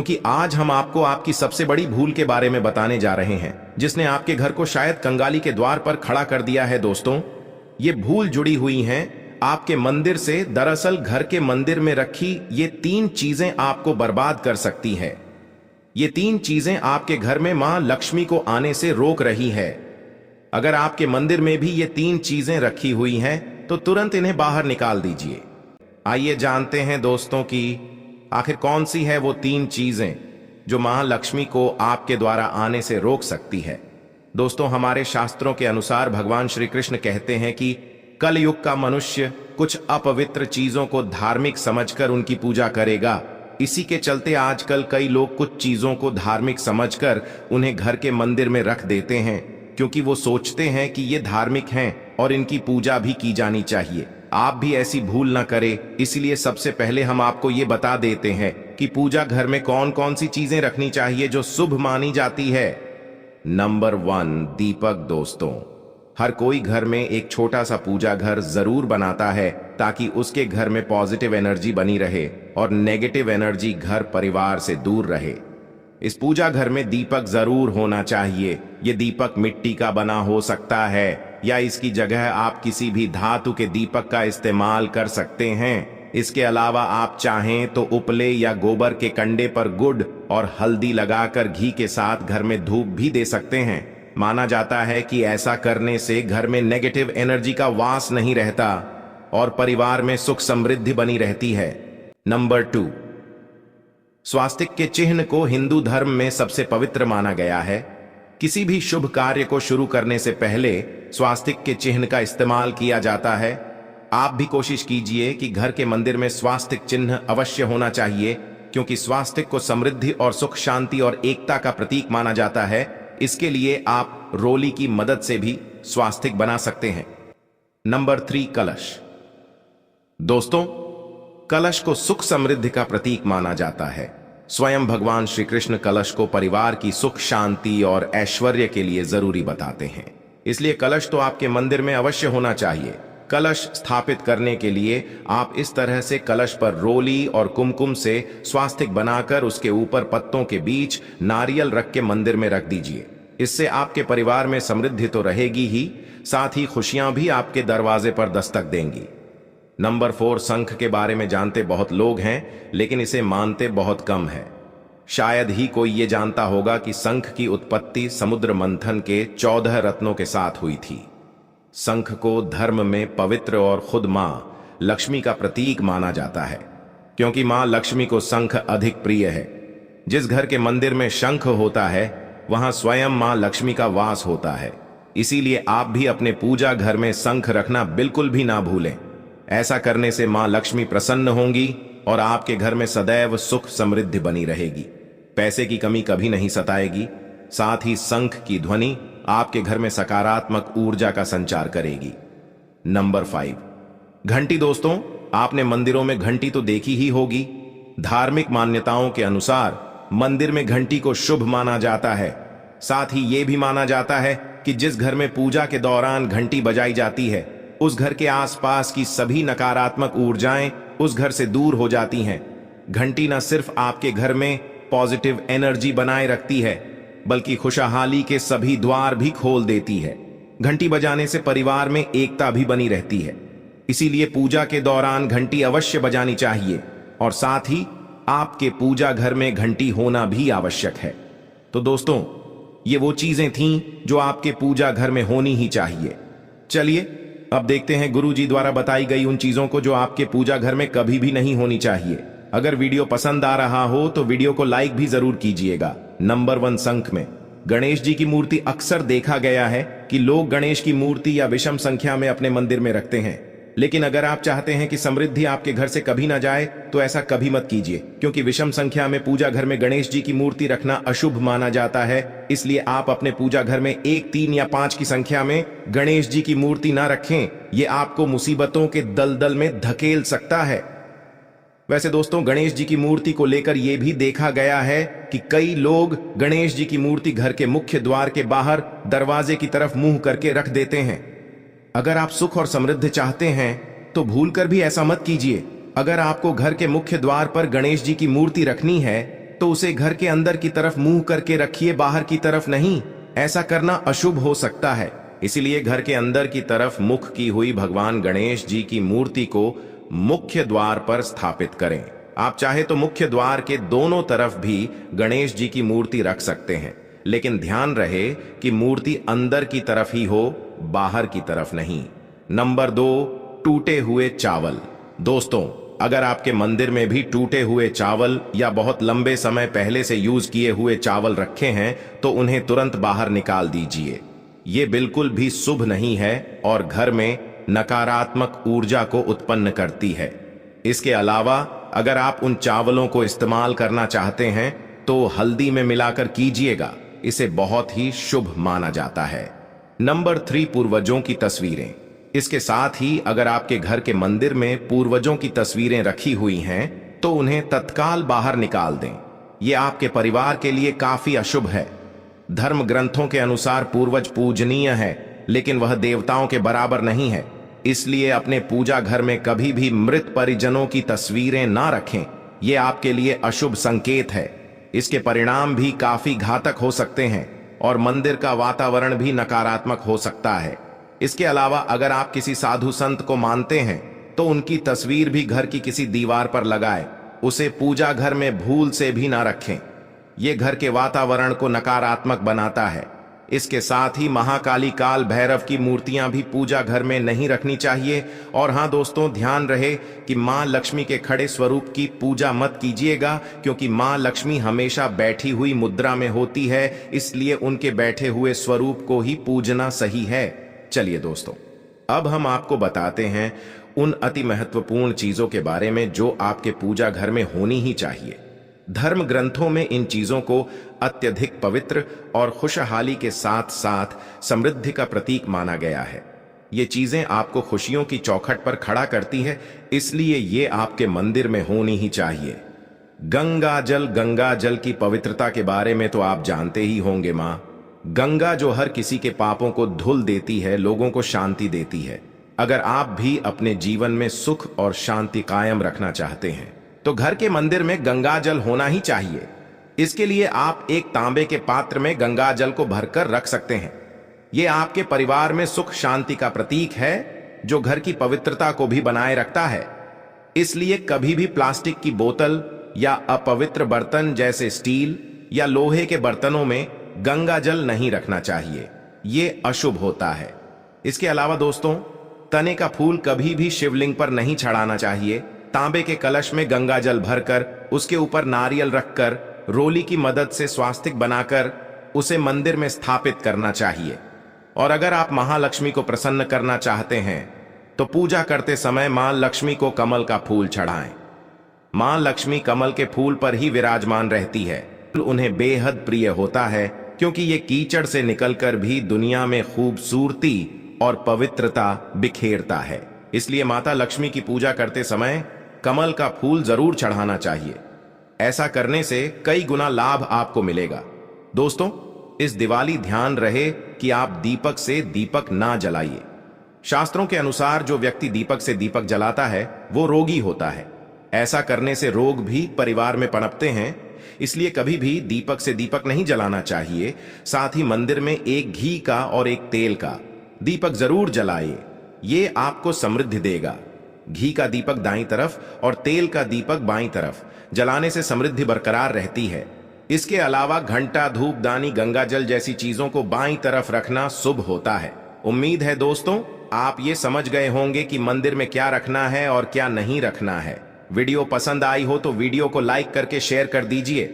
क्योंकि आज हम आपको आपकी सबसे बड़ी भूल के बारे में बताने जा रहे हैं जिसने आपके घर को शायद कंगाली के द्वार पर खड़ा कर दिया है। दोस्तों, ये भूल जुड़ी हुई हैं आपके मंदिर से। दरअसल घर के मंदिर में रखी ये 3 चीजें आपको बर्बाद कर सकती है। ये 3 चीजें आपके घर में मां लक्ष्मी को आने से रोक रही है। अगर आपके मंदिर में भी ये 3 चीजें रखी हुई हैं तो तुरंत इन्हें बाहर निकाल दीजिए। आइए जानते हैं दोस्तों कि आखिर कौन सी है वो 3 चीजें जो मां लक्ष्मी को आपके द्वारा आने से रोक सकती है। दोस्तों, हमारे शास्त्रों के अनुसार भगवान श्री कृष्ण कहते हैं कि कलयुग का मनुष्य कुछ अपवित्र चीजों को धार्मिक समझकर उनकी पूजा करेगा। इसी के चलते आजकल कई लोग कुछ चीजों को धार्मिक समझकर उन्हें घर के मंदिर में रख देते हैं, क्योंकि वो सोचते हैं कि ये धार्मिक हैं और इनकी पूजा भी की जानी चाहिए। आप भी ऐसी भूल न करें, इसलिए सबसे पहले हम आपको ये बता देते हैं कि पूजा घर में कौन कौन सी चीजें रखनी चाहिए जो शुभ मानी जाती है। नंबर 1, दीपक। दोस्तों, हर कोई घर में एक छोटा सा पूजा घर जरूर बनाता है ताकि उसके घर में पॉजिटिव एनर्जी बनी रहे और नेगेटिव एनर्जी घर परिवार से दूर रहे। इस पूजा घर में दीपक जरूर होना चाहिए। ये दीपक मिट्टी का बना हो सकता है या इसकी जगह आप किसी भी धातु के दीपक का इस्तेमाल कर सकते हैं। इसके अलावा आप चाहें तो उपले या गोबर के कंडे पर गुड़ और हल्दी लगाकर घी के साथ घर में धूप भी दे सकते हैं। माना जाता है कि ऐसा करने से घर में नेगेटिव एनर्जी का वास नहीं रहता और परिवार में सुख समृद्धि बनी रहती है। नंबर 2, स्वास्तिक के चिन्ह को हिंदू धर्म में सबसे पवित्र माना गया है। किसी भी शुभ कार्य को शुरू करने से पहले स्वास्तिक के चिन्ह का इस्तेमाल किया जाता है। आप भी कोशिश कीजिए कि घर के मंदिर में स्वास्तिक चिन्ह अवश्य होना चाहिए, क्योंकि स्वास्तिक को समृद्धि और सुख शांति और एकता का प्रतीक माना जाता है। इसके लिए आप रोली की मदद से भी स्वास्तिक बना सकते हैं। नंबर 3, कलश। दोस्तों, कलश को सुख समृद्धि का प्रतीक माना जाता है। स्वयं भगवान श्री कृष्ण कलश को परिवार की सुख शांति और ऐश्वर्य के लिए जरूरी बताते हैं। इसलिए कलश तो आपके मंदिर में अवश्य होना चाहिए। कलश स्थापित करने के लिए आप इस तरह से कलश पर रोली और कुमकुम से स्वास्तिक बनाकर उसके ऊपर पत्तों के बीच नारियल रख के मंदिर में रख दीजिए। इससे आपके परिवार में समृद्धि तो रहेगी ही, साथ ही खुशियां भी आपके दरवाजे पर दस्तक देंगी। नंबर 4, शंख के बारे में जानते बहुत लोग हैं, लेकिन इसे मानते बहुत कम है। शायद ही कोई ये जानता होगा कि शंख की उत्पत्ति समुद्र मंथन के 14 रत्नों के साथ हुई थी। शंख को धर्म में पवित्र और खुद मां लक्ष्मी का प्रतीक माना जाता है, क्योंकि मां लक्ष्मी को शंख अधिक प्रिय है। जिस घर के मंदिर में शंख होता है वहां स्वयं मां लक्ष्मी का वास होता है। इसीलिए आप भी अपने पूजा घर में शंख रखना बिल्कुल भी ना भूलें। ऐसा करने से मां लक्ष्मी प्रसन्न होंगी और आपके घर में सदैव सुख समृद्धि बनी रहेगी। पैसे की कमी कभी नहीं सताएगी। साथ ही शंख की ध्वनि आपके घर में सकारात्मक ऊर्जा का संचार करेगी। नंबर 5, घंटी। दोस्तों, आपने मंदिरों में घंटी तो देखी ही होगी। धार्मिक मान्यताओं के अनुसार मंदिर में घंटी को शुभ माना जाता है। साथ ही यह भी माना जाता है कि जिस घर में पूजा के दौरान घंटी बजाई जाती है उस घर के आसपास की सभी नकारात्मक ऊर्जाएं उस घर से दूर हो जाती हैं। घंटी न सिर्फ आपके घर में पॉजिटिव एनर्जी बनाए रखती है, बल्कि खुशहाली के सभी द्वार भी खोल देती है। घंटी बजाने से परिवार में एकता भी बनी रहती है। इसीलिए पूजा के दौरान घंटी अवश्य बजानी चाहिए और साथ ही आपके पूजा घर में घंटी होना भी आवश्यक है। तो दोस्तों, ये वो चीजें थीं जो आपके पूजा घर में होनी ही चाहिए। चलिए अब देखते हैं गुरुजी द्वारा बताई गई उन चीजों को जो आपके पूजा घर में कभी भी नहीं होनी चाहिए। अगर वीडियो पसंद आ रहा हो तो वीडियो को लाइक भी जरूर कीजिएगा। नंबर 1, शंख में गणेश जी की मूर्ति। अक्सर देखा गया है कि लोग गणेश की मूर्ति या विषम संख्या में अपने मंदिर में रखते हैं, लेकिन अगर आप चाहते हैं कि समृद्धि आपके घर से कभी ना जाए तो ऐसा कभी मत कीजिए, क्योंकि विषम संख्या में पूजा घर में गणेश जी की मूर्ति रखना अशुभ माना जाता है। इसलिए आप अपने पूजा घर में 1, 3 या 5 की संख्या में गणेश जी की मूर्ति ना रखें। ये आपको मुसीबतों के दलदल में धकेल सकता है। वैसे दोस्तों, गणेश जी की मूर्ति को लेकर यह भी देखा गया है कि कई लोग गणेश जी की मूर्ति घर के मुख्य द्वार के बाहर दरवाजे की तरफ मुंह करके रख देते हैं। अगर आप सुख और समृद्धि चाहते हैं तो भूलकर भी ऐसा मत कीजिए। अगर आपको घर के मुख्य द्वार पर गणेश जी की मूर्ति रखनी है तो उसे घर के अंदर की तरफ मुंह करके रखिए, बाहर की तरफ नहीं। ऐसा करना अशुभ हो सकता है। इसीलिए घर के अंदर की तरफ मुख की हुई भगवान गणेश जी की मूर्ति को मुख्य द्वार पर स्थापित करें। आप चाहे तो मुख्य द्वार के दोनों तरफ भी गणेश जी की मूर्ति रख सकते हैं, लेकिन ध्यान रहे कि मूर्ति अंदर की तरफ ही हो, बाहर की तरफ नहीं। नंबर 2, टूटे हुए चावल। दोस्तों, अगर आपके मंदिर में भी टूटे हुए चावल या बहुत लंबे समय पहले से यूज किए हुए चावल रखे हैं तो उन्हें तुरंत बाहर निकाल दीजिए। ये बिल्कुल भी शुभ नहीं है और घर में नकारात्मक ऊर्जा को उत्पन्न करती है। इसके अलावा अगर आप उन चावलों को इस्तेमाल करना चाहते हैं तो हल्दी में मिलाकर कीजिएगा, इसे बहुत ही शुभ माना जाता है। नंबर 3, पूर्वजों की तस्वीरें। इसके साथ ही अगर आपके घर के मंदिर में पूर्वजों की तस्वीरें रखी हुई हैं तो उन्हें तत्काल बाहर निकाल दें। यह आपके परिवार के लिए काफी अशुभ है। धर्म ग्रंथों के अनुसार पूर्वज पूजनीय है, लेकिन वह देवताओं के बराबर नहीं है। इसलिए अपने पूजा घर में कभी भी मृत परिजनों की तस्वीरें ना रखें। यह आपके लिए अशुभ संकेत है। इसके परिणाम भी काफी घातक हो सकते हैं और मंदिर का वातावरण भी नकारात्मक हो सकता है। इसके अलावा अगर आप किसी साधु संत को मानते हैं तो उनकी तस्वीर भी घर की किसी दीवार पर लगाएं। उसे पूजा घर में भूल से भी ना रखें। यह घर के वातावरण को नकारात्मक बनाता है। इसके साथ ही महाकाली, काल भैरव की मूर्तियां भी पूजा घर में नहीं रखनी चाहिए। और हां दोस्तों, ध्यान रहे कि मां लक्ष्मी के खड़े स्वरूप की पूजा मत कीजिएगा, क्योंकि मां लक्ष्मी हमेशा बैठी हुई मुद्रा में होती है। इसलिए उनके बैठे हुए स्वरूप को ही पूजना सही है। चलिए दोस्तों, अब हम आपको बताते हैं उन अति महत्वपूर्ण चीजों के बारे में जो आपके पूजा घर में होनी ही चाहिए। धर्म ग्रंथों में इन चीजों को अत्यधिक पवित्र और खुशहाली के साथ साथ समृद्धि का प्रतीक माना गया है। ये चीजें आपको खुशियों की चौखट पर खड़ा करती है, इसलिए ये आपके मंदिर में होनी ही चाहिए। गंगा जल की पवित्रता के बारे में तो आप जानते ही होंगे। मां गंगा जो हर किसी के पापों को धुल देती है, लोगों को शांति देती है। अगर आप भी अपने जीवन में सुख और शांति कायम रखना चाहते हैं तो घर के मंदिर में गंगा जल होना ही चाहिए। इसके लिए आप एक तांबे के पात्र में गंगा जल को भरकर रख सकते हैं। यह आपके परिवार में सुख शांति का प्रतीक है, जो घर की पवित्रता को भी बनाए रखता है। इसलिए कभी भी प्लास्टिक की बोतल या अपवित्र बर्तन जैसे स्टील या लोहे के बर्तनों में गंगा जल नहीं रखना चाहिए। यह अशुभ होता है। इसके अलावा दोस्तों, तने का फूल कभी भी शिवलिंग पर नहीं चढ़ाना चाहिए। तांबे के कलश में गंगा जल भरकर उसके ऊपर नारियल रखकर रोली की मदद से स्वास्तिक बनाकर उसे मंदिर में स्थापित करना चाहिए। और अगर आप महालक्ष्मी को प्रसन्न करना चाहते हैं तो पूजा करते समय मां लक्ष्मी को कमल का फूल चढ़ाएं। मां लक्ष्मी कमल के फूल पर ही विराजमान रहती है। उन्हें बेहद प्रिय होता है, क्योंकि ये कीचड़ से निकलकर भी दुनिया में खूबसूरती और पवित्रता बिखेरता है। इसलिए माता लक्ष्मी की पूजा करते समय कमल का फूल जरूर चढ़ाना चाहिए। ऐसा करने से कई गुना लाभ आपको मिलेगा। दोस्तों, इस दिवाली ध्यान रहे कि आप दीपक से दीपक ना जलाइए। शास्त्रों के अनुसार जो व्यक्ति दीपक से दीपक जलाता है वो रोगी होता है। ऐसा करने से रोग भी परिवार में पनपते हैं। इसलिए कभी भी दीपक से दीपक नहीं जलाना चाहिए। साथ ही मंदिर में एक घी का और एक तेल का दीपक जरूर जलाइए। ये आपको समृद्धि देगा। घी का दीपक दाईं तरफ और तेल का दीपक बाईं तरफ जलाने से समृद्धि बरकरार रहती है। इसके अलावा घंटा, धूपदानी, गंगा जल जैसी चीजों को बाईं तरफ रखना शुभ होता है। उम्मीद है दोस्तों आप ये समझ गए होंगे कि मंदिर में क्या रखना है और क्या नहीं रखना है। वीडियो पसंद आई हो तो वीडियो को लाइक करके शेयर कर दीजिए।